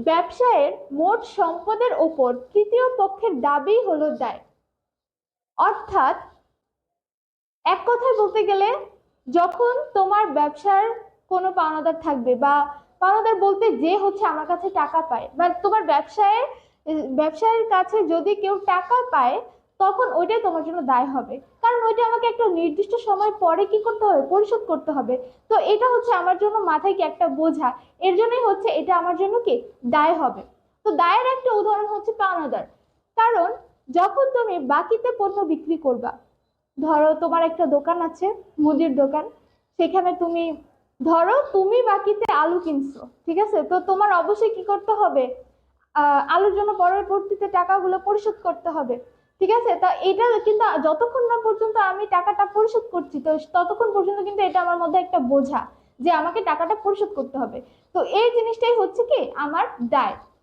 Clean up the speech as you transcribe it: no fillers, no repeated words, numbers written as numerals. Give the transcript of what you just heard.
ব্যবসায়ের মোট সম্পদের ওপর তৃতীয় পক্ষের দাবি হলো দায়। অর্থাৎ এক কথায় বলতে গেলে, যখন তোমার ব্যবসার কোনো পাওনাদার থাকবে, বা পাওনাদার বলতে যে হচ্ছে আমার কাছে টাকা পায়, বা তোমার ব্যবসায়ের কাছে যদি কেউ টাকা পায়, তখন ওইটাই তোমার জন্য দায় হবে। কারণ ওইটা আমাকে একটা নির্দিষ্ট সময় পরে কি করতে হবে, পরিশোধ করতে হবে। তো এটা হচ্ছে আমার জন্য মাথায় কি একটা বোঝা, এর জন্যই হচ্ছে এটা আমার জন্য কি দায় হবে। তো দায়ের একটা উদাহরণ হচ্ছে পাওনাদার। কারণ যখন তুমি বাকিতে পণ্য বিক্রি করবা, ধরো তোমার একটা দোকান আছে, মুদির দোকান, সেখানে তুমি বাকিতে আলু কিনছো, ঠিক আছে? তো তোমার অবশ্যই কি করতে হবে, আলুর জন্য পরবর্তীতে টাকাগুলো পরিশোধ করতে হবে, ঠিক আছে? তা এটা কিন্তু যতক্ষণ না পর্যন্ত আমি টাকাটা পরিশোধ করছি, তো ততক্ষণ পর্যন্ত কিন্তু এটা আমার মধ্যে একটা বোঝা যে আমাকে টাকাটা পরিশোধ করতে হবে। তো এই জিনিসটাই হচ্ছে কি আমার দায়।